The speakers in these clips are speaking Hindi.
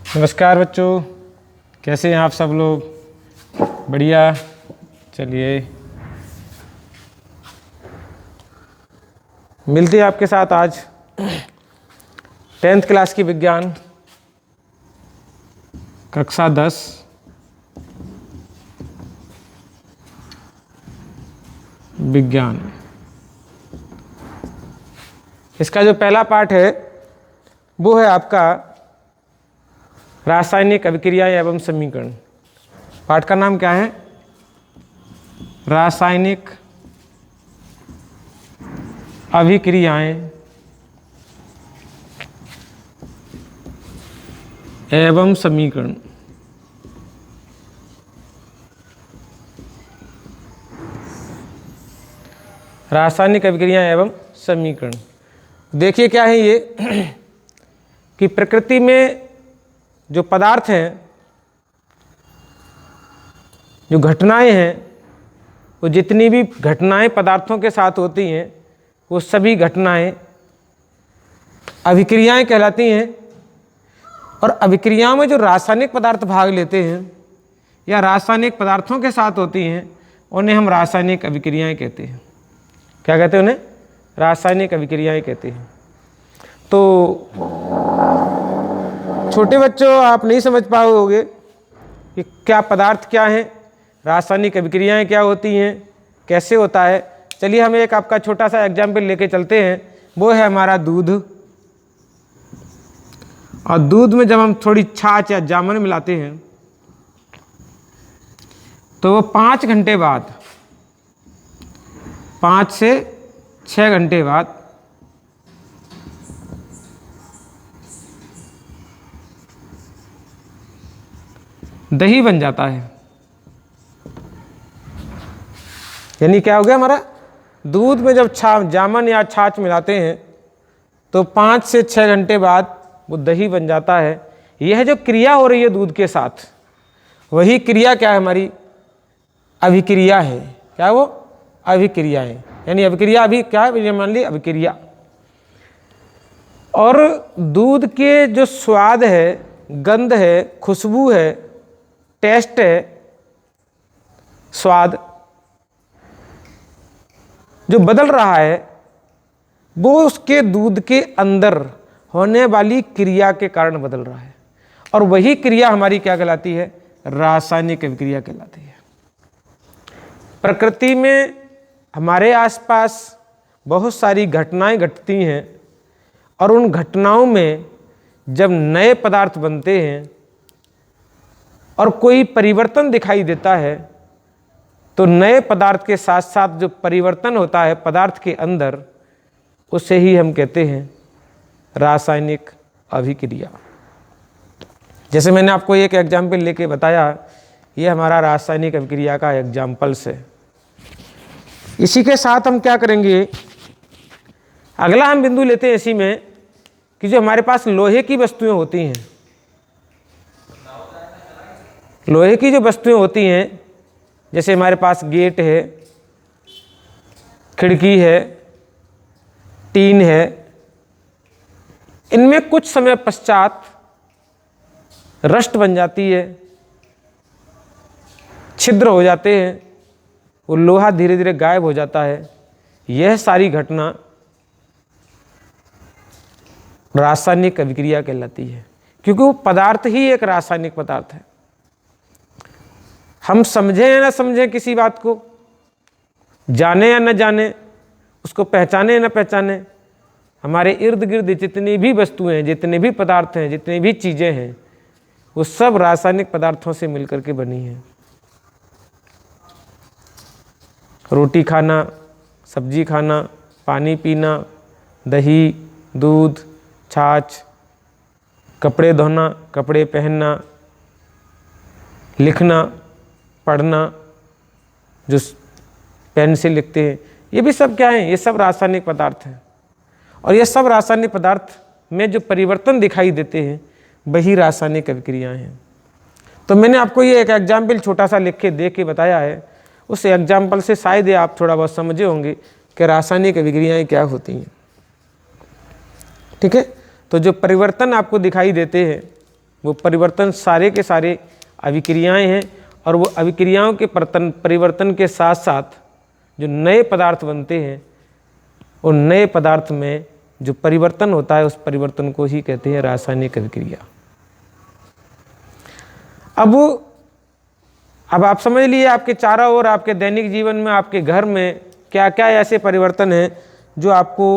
नमस्कार बच्चों, कैसे हैं आप सब लोग? बढ़िया। चलिए मिलते हैं आपके साथ आज 10th क्लास की विज्ञान कक्षा 10 विज्ञान। इसका जो पहला पाठ है वो है आपका रासायनिक अभिक्रियाएं एवं समीकरण। पाठ का नाम क्या है? रासायनिक अभिक्रियाएं एवं समीकरण। रासायनिक अभिक्रियाएं एवं समीकरण। देखिए क्या है ये कि प्रकृति में जो पदार्थ हैं, जो घटनाएं हैं, वो जितनी भी घटनाएं पदार्थों के साथ होती हैं वो सभी घटनाएं अभिक्रियाएं कहलाती हैं। और अभिक्रियाओं में जो रासायनिक पदार्थ भाग लेते हैं या रासायनिक पदार्थों के साथ होती हैं उन्हें हम रासायनिक अभिक्रियाएं कहते हैं। क्या कहते हैं? उन्हें रासायनिक अभिक्रियाएं कहते हैं। तो छोटे बच्चों, आप नहीं समझ पाओगे कि क्या पदार्थ क्या हैं, रासायनिक अभिक्रियाएं क्या होती हैं, कैसे होता है। चलिए हम एक आपका छोटा सा एग्जाम्पल लेके चलते हैं। वो है हमारा दूध। और दूध में जब हम थोड़ी छाछ या जामुन मिलाते हैं तो वो 5 घंटे बाद, 5 से 6 घंटे बाद दही बन जाता है। यानी क्या हो गया हमारा? दूध में जब जामुन या छाछ मिलाते हैं तो 5 से 6 घंटे बाद वो दही बन जाता है। यह जो क्रिया हो रही है दूध के साथ, वही क्रिया क्या है? हमारी अभिक्रिया है। क्या वो? अभिक्रिया है। यानी अभिक्रिया अभी क्या है? मान ली अभिक्रिया। और दूध के जो स्वाद है, गंध है, खुशबू है, टेस्ट है, स्वाद जो बदल रहा है वो उसके दूध के अंदर होने वाली क्रिया के कारण बदल रहा है। और वही क्रिया हमारी क्या कहलाती है? रासायनिक अभिक्रिया कहलाती है। प्रकृति में हमारे आसपास बहुत सारी घटनाएं घटती हैं और उन घटनाओं में जब नए पदार्थ बनते हैं और कोई परिवर्तन दिखाई देता है तो नए पदार्थ के साथ साथ जो परिवर्तन होता है पदार्थ के अंदर, उसे ही हम कहते हैं रासायनिक अभिक्रिया। जैसे मैंने आपको एक एग्जाम्पल लेके बताया, ये हमारा रासायनिक अभिक्रिया का एग्जाम्पल्स है। इसी के साथ हम क्या करेंगे, अगला हम बिंदु लेते हैं इसी में कि जो हमारे पास लोहे की वस्तुएं होती हैं, लोहे की जो वस्तुएं होती हैं, जैसे हमारे पास गेट है, खिड़की है, टीन है, इनमें कुछ समय पश्चात रस्ट बन जाती है, छिद्र हो जाते हैं, वो लोहा धीरे धीरे गायब हो जाता है। यह सारी घटना रासायनिक अभिक्रिया कहलाती है, क्योंकि वो पदार्थ ही एक रासायनिक पदार्थ है। हम समझें या न समझें किसी बात को, जाने या न जाने, उसको पहचाने या न पहचाने, हमारे इर्द गिर्द जितनी भी वस्तुएं हैं, जितने भी पदार्थ हैं, जितनी भी चीज़ें हैं, वो सब रासायनिक पदार्थों से मिलकर के बनी हैं। रोटी खाना, सब्जी खाना, पानी पीना, दही, दूध, छाछ, कपड़े धोना, कपड़े पहनना, लिखना, पढ़ना, जो पेन से लिखते हैं, ये भी सब क्या है? ये सब रासायनिक पदार्थ हैं। और ये सब रासायनिक पदार्थ में जो परिवर्तन दिखाई देते हैं वही रासायनिक अभिक्रियाएं हैं। तो मैंने आपको ये एक एग्जाम्पल छोटा सा लिख के दे के बताया है। उस एग्जाम्पल से शायद आप थोड़ा बहुत समझे होंगे कि रासायनिक अभिक्रियाएं क्या होती हैं। ठीक है? तो जो परिवर्तन आपको दिखाई देते हैं वो परिवर्तन सारे के सारे अभिक्रियाएं हैं, और वो अभिक्रियाओं के परिवर्तन के साथ साथ जो नए पदार्थ बनते हैं, और नए पदार्थ में जो परिवर्तन होता है उस परिवर्तन को ही कहते हैं रासायनिक अभिक्रिया। अब आप समझ लिए आपके चारों ओर, आपके दैनिक जीवन में, आपके घर में क्या क्या ऐसे परिवर्तन हैं जो आपको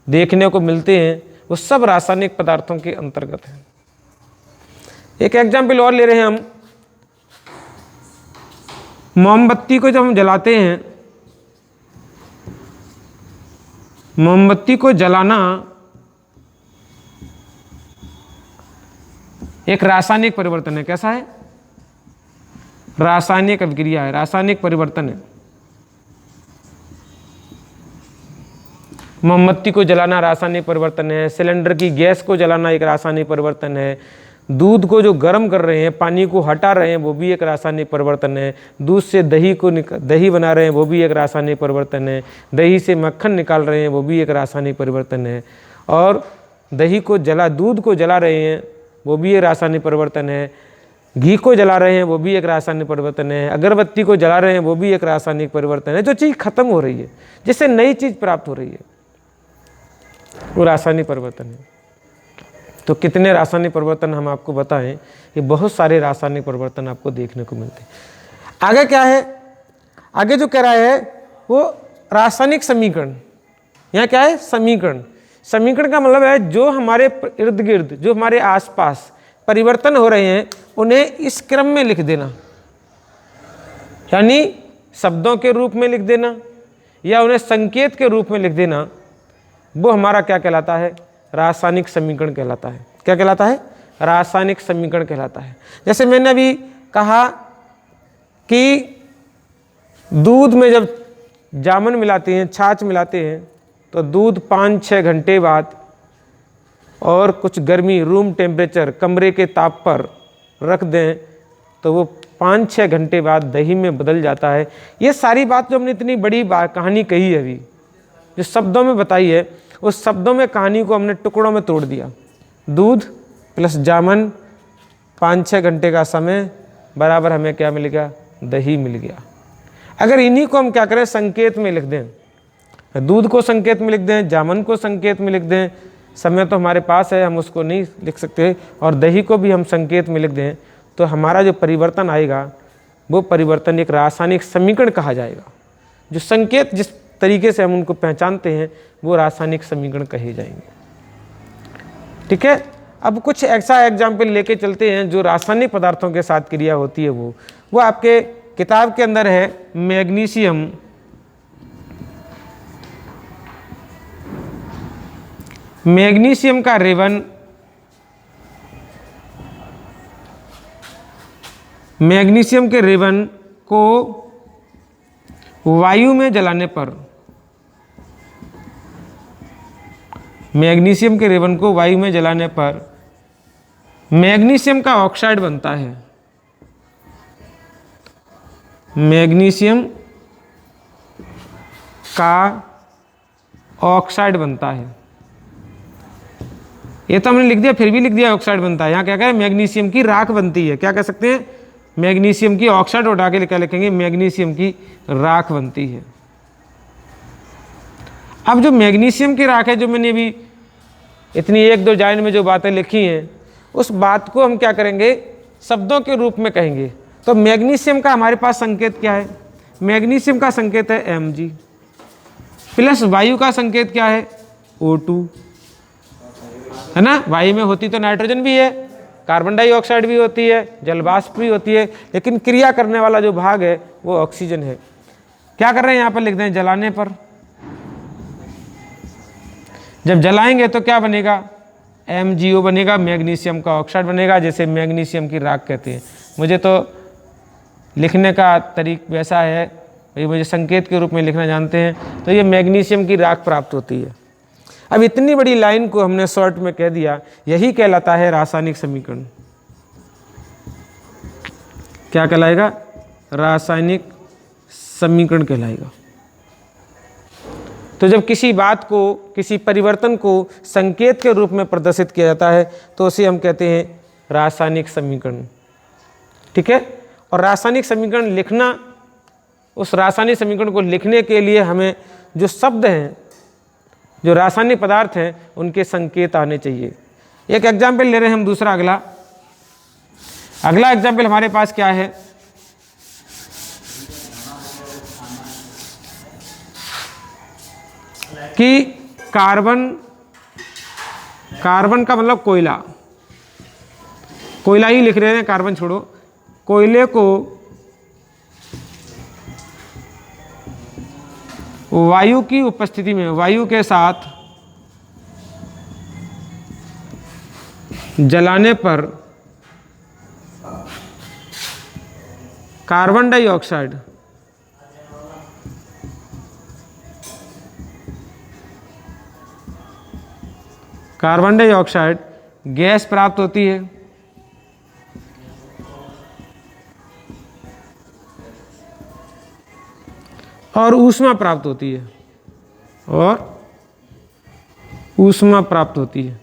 देखने को मिलते हैं, वो सब रासायनिक पदार्थों के अंतर्गत हैं। एक एग्जाम्पल और ले रहे हैं हम। मोमबत्ती को जब हम जलाते हैं, मोमबत्ती को जलाना एक रासायनिक परिवर्तन है। कैसा है? रासायनिक अभिक्रिया है, रासायनिक परिवर्तन है। मोमबत्ती को जलाना रासायनिक परिवर्तन है, सिलेंडर की गैस को जलाना एक रासायनिक परिवर्तन है, दूध को जो गर्म कर रहे हैं, पानी को हटा रहे हैं, वो भी एक रासायनिक परिवर्तन है, दूध से दही बना रहे हैं, वो भी एक रासायनिक परिवर्तन है, दही से मक्खन निकाल रहे हैं, वो भी एक रासायनिक परिवर्तन है, और दूध को जला रहे हैं, वो भी एक रासायनिक परिवर्तन है, घी को जला रहे हैं, वो भी एक रासायनिक परिवर्तन है, अगरबत्ती को जला रहे हैं, वो भी एक रासायनिक परिवर्तन है। जो चीज़ खत्म हो रही है, जिससे नई चीज़ प्राप्त हो रही है, वो रासायनिक परिवर्तन है। तो कितने रासायनिक परिवर्तन हम आपको बताएं, ये बहुत सारे रासायनिक परिवर्तन आपको देखने को मिलते हैं। आगे क्या है? आगे जो कह रहा है वो रासायनिक समीकरण। यहाँ क्या है? समीकरण। समीकरण का मतलब है जो हमारे इर्द गिर्द, जो हमारे आसपास परिवर्तन हो रहे हैं, उन्हें इस क्रम में लिख देना, यानी शब्दों के रूप में लिख देना या उन्हें संकेत के रूप में लिख देना, वो हमारा क्या कहलाता है? रासायनिक समीकरण कहलाता है। क्या कहलाता है? रासायनिक समीकरण कहलाता है। जैसे मैंने अभी कहा कि दूध में जब जामन मिलाते हैं, छाछ मिलाते हैं, तो दूध 5-6 घंटे बाद और कुछ गर्मी, रूम टेम्परेचर, कमरे के ताप पर रख दें तो वो 5-6 घंटे बाद दही में बदल जाता है। ये सारी बात जो हमने इतनी बड़ी कहानी कही है, अभी जो शब्दों में बताई है, उस शब्दों में कहानी को हमने टुकड़ों में तोड़ दिया। दूध प्लस जामन, 5-6 घंटे का समय बराबर हमें क्या मिल गया? दही मिल गया। अगर इन्हीं को हम क्या करें? संकेत में लिख दें, दूध को संकेत में लिख दें, जामन को संकेत में लिख दें, समय तो हमारे पास है, हम उसको नहीं लिख सकते, और दही को भी हम संकेत में लिख दें, तो हमारा जो परिवर्तन आएगा वो परिवर्तन एक रासायनिक समीकरण कहा जाएगा। जो संकेत जिस तरीके से हम उनको पहचानते हैं वो रासायनिक समीकरण कहे जाएंगे। ठीक है, अब कुछ ऐसा एग्जाम्पल लेके चलते हैं जो रासायनिक पदार्थों के साथ क्रिया होती है। वो आपके किताब के अंदर है मैग्नीशियम। मैग्नीशियम का रेवन, मैग्नीशियम के रेवन को वायु में जलाने पर, मैग्नीशियम के रेवन को वायु में जलाने पर मैग्नीशियम का ऑक्साइड बनता है। मैग्नीशियम का ऑक्साइड बनता है। ये तो हमने लिख दिया, फिर भी लिख दिया ऑक्साइड बनता है। यहाँ क्या कह रहे हैं? मैग्नीशियम की राख बनती है। क्या कह सकते हैं? मैग्नीशियम की ऑक्साइड उठा के क्या लिखेंगे? मैग्नीशियम की राख बनती है। अब जो मैग्नीशियम की राख है, जो मैंने अभी इतनी 1-2 लाइन में जो बातें लिखी हैं, उस बात को हम क्या करेंगे? शब्दों के रूप में कहेंगे। तो मैग्नीशियम का हमारे पास संकेत क्या है? मैग्नीशियम का संकेत है Mg, प्लस वायु का संकेत क्या है? O2, है ना? वायु में होती तो नाइट्रोजन भी है, कार्बन डाइऑक्साइड भी होती है, जलवाष्प भी होती है, लेकिन क्रिया करने वाला जो भाग है वो ऑक्सीजन है। क्या कर रहे हैं? यहाँ पर लिख दें जलाने पर। जब जलाएंगे तो क्या बनेगा? MgO बनेगा, मैग्नीशियम का ऑक्साइड बनेगा, जैसे मैग्नीशियम की राख कहते हैं। मुझे तो लिखने का तरीका वैसा है, भाई मुझे संकेत के रूप में लिखना जानते हैं, तो ये मैग्नीशियम की राख प्राप्त होती है। अब इतनी बड़ी लाइन को हमने शॉर्ट में कह दिया, यही कहलाता है रासायनिक समीकरण। क्या कहलाएगा? रासायनिक समीकरण कहलाएगा। तो जब किसी बात को, किसी परिवर्तन को संकेत के रूप में प्रदर्शित किया जाता है तो उसे हम कहते हैं रासायनिक समीकरण। ठीक है। और रासायनिक समीकरण लिखना, उस रासायनिक समीकरण को लिखने के लिए हमें जो शब्द हैं, जो रासायनिक पदार्थ हैं, उनके संकेत आने चाहिए। एक एग्जाम्पल ले रहे हैं हम दूसरा। अगला एग्जाम्पल हमारे पास क्या है कि कार्बन का मतलब कोयला, कोयला ही लिख रहे हैं, कार्बन छोड़ो। कोयले को वायु की उपस्थिति में, वायु के साथ जलाने पर कार्बन डाइऑक्साइड गैस प्राप्त होती है और ऊष्मा प्राप्त होती है,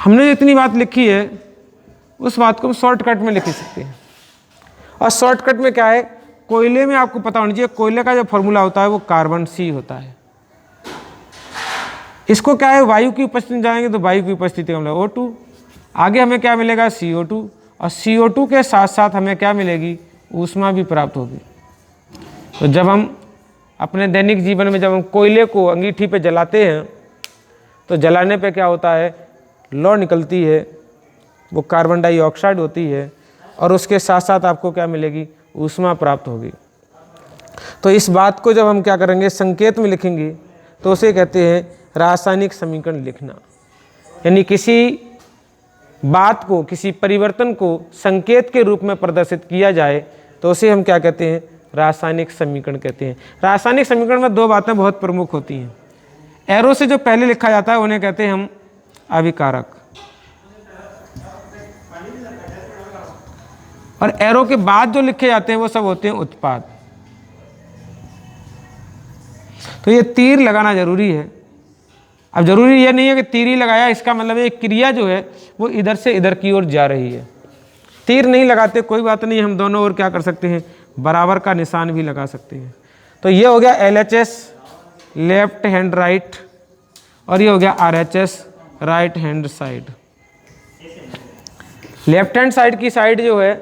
हमने इतनी बात लिखी है, उस बात को हम शॉर्टकट में लिख सकते हैं। और शॉर्टकट में क्या है, कोयले में आपको पता होना चाहिए, कोयले का जो फॉर्मूला होता है वो कार्बन सी होता है। इसको क्या है, वायु की उपस्थिति में जाएंगे तो वायु की उपस्थिति का मतलब O2, आगे हमें क्या मिलेगा CO2, और CO2 के साथ साथ हमें क्या मिलेगी, ऊष्मा भी प्राप्त होगी। तो जब हम अपने दैनिक जीवन में जब हम कोयले को अंगीठी पे जलाते हैं तो जलाने पे क्या होता है, लौ निकलती है, वो कार्बन डाइऑक्साइड होती है, और उसके साथ साथ आपको क्या मिलेगी, ऊष्मा प्राप्त होगी। तो इस बात को जब हम क्या करेंगे, संकेत में लिखेंगे तो उसे कहते हैं रासायनिक समीकरण लिखना। यानी किसी बात को, किसी परिवर्तन को संकेत के रूप में प्रदर्शित किया जाए तो उसे हम क्या कहते हैं, रासायनिक समीकरण कहते हैं। रासायनिक समीकरण में दो बातें बहुत प्रमुख होती हैं। एरो से जो पहले लिखा जाता है उन्हें कहते हैं हम अभिकारक, और एरो के बाद जो लिखे जाते हैं वो सब होते हैं उत्पाद। तो ये तीर लगाना जरूरी है। अब जरूरी ये नहीं है कि तीर ही लगाया, इसका मतलब ये क्रिया जो है वो इधर से इधर की ओर जा रही है। तीर नहीं लगाते कोई बात नहीं, हम दोनों ओर क्या कर सकते हैं, बराबर का निशान भी लगा सकते हैं। तो ये हो गया LHS लेफ्ट हैंड राइट, और ये हो गया RHS right hand side. Left hand side की साइड जो है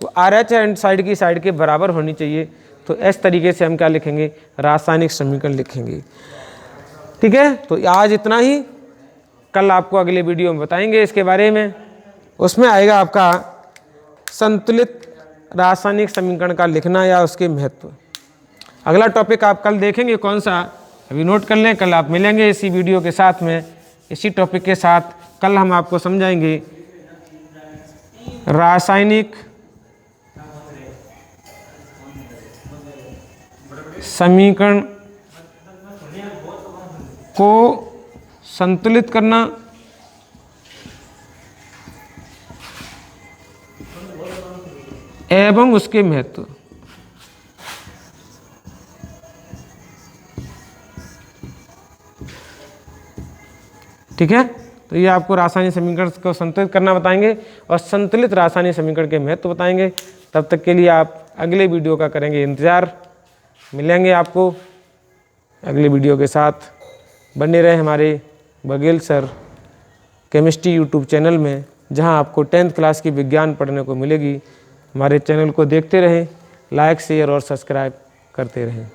वो RH हैंड साइड की साइड के बराबर होनी चाहिए। तो इस तरीके से हम क्या लिखेंगे, रासायनिक समीकरण लिखेंगे। ठीक है। तो आज इतना ही, कल आपको अगले वीडियो में बताएंगे इसके बारे में। उसमें आएगा आपका संतुलित रासायनिक समीकरण का लिखना या उसके महत्व। अगला टॉपिक आप कल देखेंगे कौन सा, अभी नोट कर लें। कल आप मिलेंगे इसी वीडियो के साथ में, इसी टॉपिक के साथ। कल हम आपको समझाएंगे रासायनिक समीकरण को संतुलित करना एवं उसके महत्व। ठीक है। तो ये आपको रासायनिक समीकरण को संतुलित करना बताएंगे और संतुलित रासायनिक समीकरण के महत्व बताएंगे। तब तक के लिए आप अगले वीडियो का करेंगे इंतज़ार। मिलेंगे आपको अगले वीडियो के साथ। बने रहे हमारे Baghel sir chemistry YouTube channel में, जहां आपको 10th क्लास की विज्ञान पढ़ने को मिलेगी। हमारे चैनल को देखते रहें, लाइक शेयर और सब्सक्राइब करते रहें।